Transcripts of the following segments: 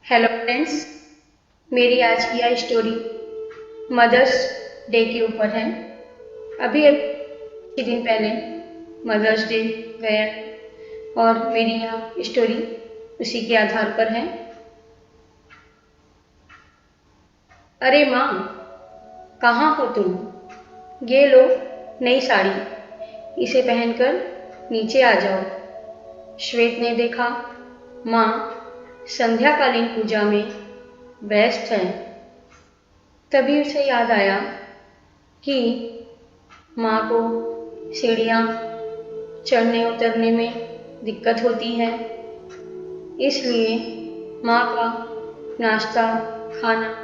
Hello friends, मेरी आज की यह स्टोरी मदर्स डे के ऊपर है। अभी कुछ दिन पहले मदर्स डे गया और मेरी यह स्टोरी उसी के आधार पर है। अरे माँ, कहाँ हो तुम? ये लो नई साड़ी, इसे पहनकर नीचे आ जाओ। श्वेत ने देखा माँ संध्याकालीन पूजा में व्यस्त है। तभी उसे याद आया कि माँ को सीढ़ियाँ चढ़ने उतरने में दिक्कत होती है, इसलिए माँ का नाश्ता खाना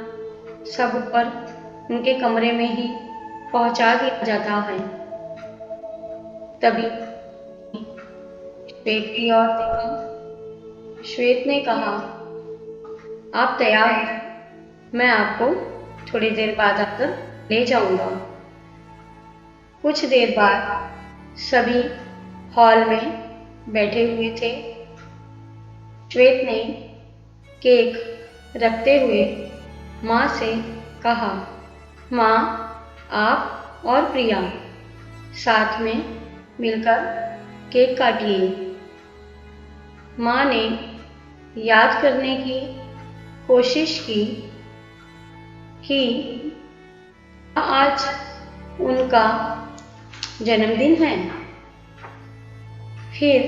सब ऊपर उनके कमरे में ही पहुँचा दिया जाता है। तभी श्वेत की ओर देखा। श्वेत ने कहा, आप तैयार हैं? मैं आपको थोड़ी देर बाद आकर ले जाऊंगा। कुछ देर बाद सभी हॉल में बैठे हुए थे। श्वेत ने केक रखते हुए माँ से कहा, माँ, आप और प्रिया साथ में मिलकर केक काटिए। माँ ने याद करने की कोशिश की कि आज उनका जन्मदिन है। फिर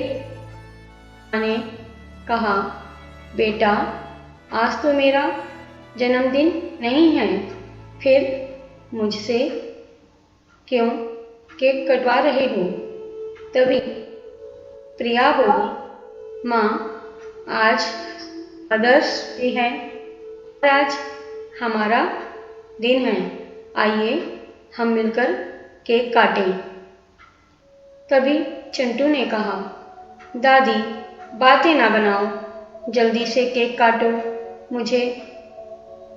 माँ ने कहा, बेटा, आज तो मेरा जन्मदिन नहीं है, फिर मुझसे क्यों केक कटवा रहे हो? तभी प्रिया बोली, माँ, आज मदर्स डे है और आज हमारा दिन है, आइए हम मिलकर केक काटें। तभी चिंटू ने कहा, दादी, बातें ना बनाओ, जल्दी से केक काटो, मुझे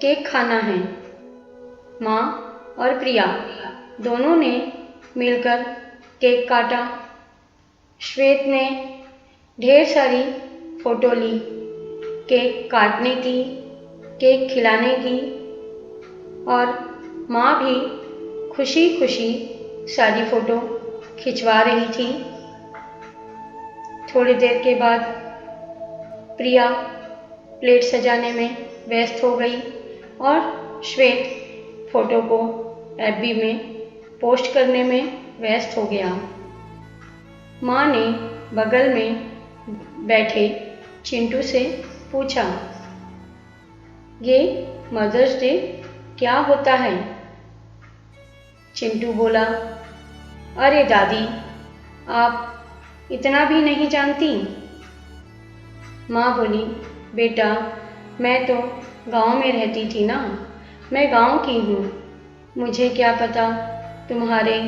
केक खाना है। माँ और प्रिया दोनों ने मिलकर केक काटा। श्वेत ने ढेर सारी फोटो ली, केक काटने की, केक खिलाने की, और माँ भी खुशी खुशी सारी फोटो खिंचवा रही थी। थोड़ी देर के बाद प्रिया प्लेट सजाने में व्यस्त हो गई और श्वेत फोटो को एफबी में पोस्ट करने में व्यस्त हो गया। माँ ने बगल में बैठे चिंटू से पूछा, ये मदर्स डे क्या होता है? चिंटू बोला, अरे दादी, आप इतना भी नहीं जानती? माँ बोली, बेटा, मैं तो गांव में रहती थी ना, मैं गांव की हूँ, मुझे क्या पता तुम्हारे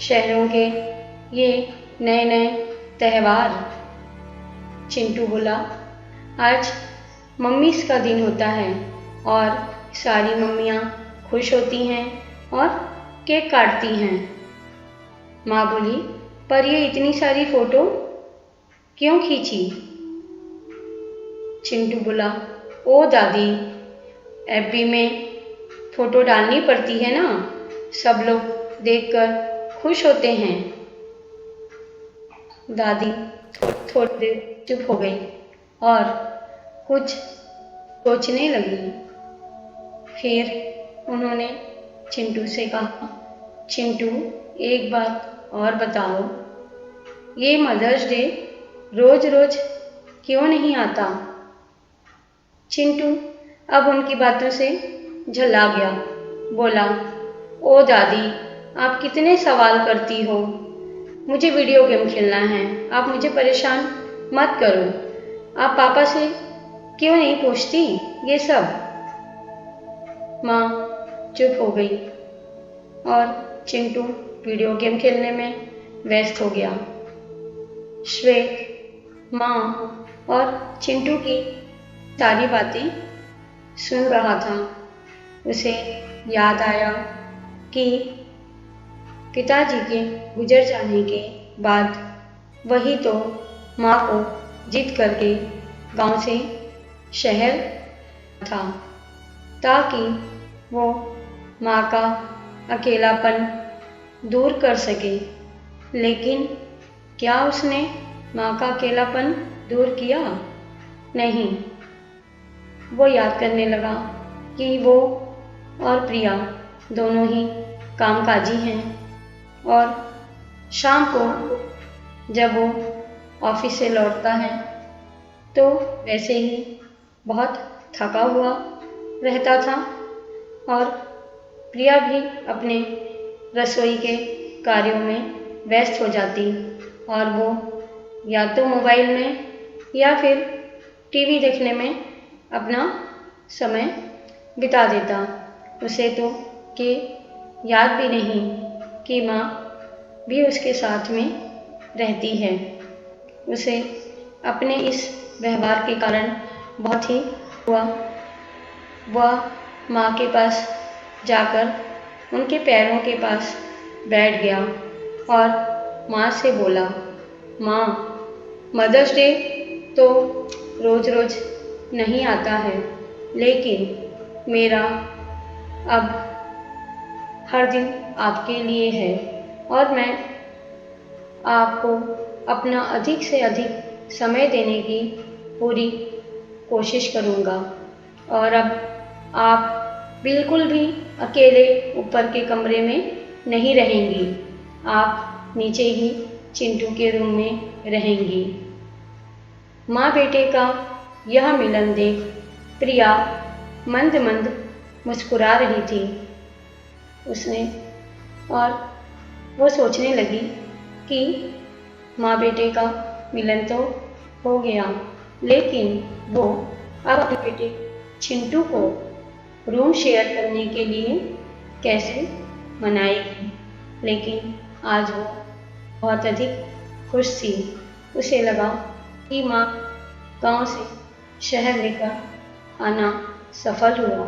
शहरों के ये नए नए त्यौहार। चिंटू बोला, आज मम्मीज़ का दिन होता है और सारी मम्मियाँ खुश होती हैं और केक काटती हैं। माँ बोली, पर ये इतनी सारी फोटो क्यों खींची? चिंटू बोला, ओ दादी, एफबी में फोटो डालनी पड़ती है ना, सब लोग देखकर खुश होते हैं। दादी थोड़ी देर चुप हो गई और कुछ सोचने लगी। फिर उन्होंने चिंटू से कहा, चिंटू, एक बात और बताओ, ये मदर्स डे रोज रोज क्यों नहीं आता? चिंटू अब उनकी बातों से झल्ला गया, बोला, ओ दादी, आप कितने सवाल करती हो, मुझे वीडियो गेम खेलना है, आप मुझे परेशान मत करो। आप पापा से क्यों नहीं पूछती ये सब? माँ चुप हो गई और चिंटू वीडियो गेम खेलने में व्यस्त हो गया। श्वेत माँ और चिंटू की सारी बातें सुन रहा था। उसे याद आया कि पिताजी के गुजर जाने के बाद वही तो माँ को जिद करके गांव से शहर था ताकि वो माँ का अकेलापन दूर कर सके। लेकिन क्या उसने माँ का अकेलापन दूर किया? नहीं। वो याद करने लगा कि वो और प्रिया दोनों ही कामकाजी हैं और शाम को जब वो ऑफिस से लौटता है तो वैसे ही बहुत थका हुआ रहता था और प्रिया भी अपने रसोई के कार्यों में व्यस्त हो जाती और वो या तो मोबाइल में या फिर टीवी देखने में अपना समय बिता देता। उसे तो कि याद भी नहीं कि माँ भी उसके साथ में रहती है। उसे अपने इस व्यवहार के कारण बहुत ही हुआ। वह माँ के पास जाकर उनके पैरों के पास बैठ गया और माँ से बोला, माँ, मदर्स डे तो रोज़ रोज़ नहीं आता है, लेकिन मेरा अब हर दिन आपके लिए है और मैं आपको अपना अधिक से अधिक समय देने की पूरी कोशिश करूँगा और अब आप बिल्कुल भी अकेले ऊपर के कमरे में नहीं रहेंगी। आप नीचे ही चिंटू के रूम में रहेंगी। माँ बेटे का यह मिलन देख प्रिया मंद मंद मुस्कुरा रही थी। उसने और वो सोचने लगी कि माँ बेटे का मिलन तो हो गया, लेकिन वो अब अपने बेटे चिंटू को रूम शेयर करने के लिए कैसे मनाएगी। लेकिन आज वो बहुत अधिक खुश थी। उसे लगा कि माँ गांव से शहर लेकर आना सफल हुआ।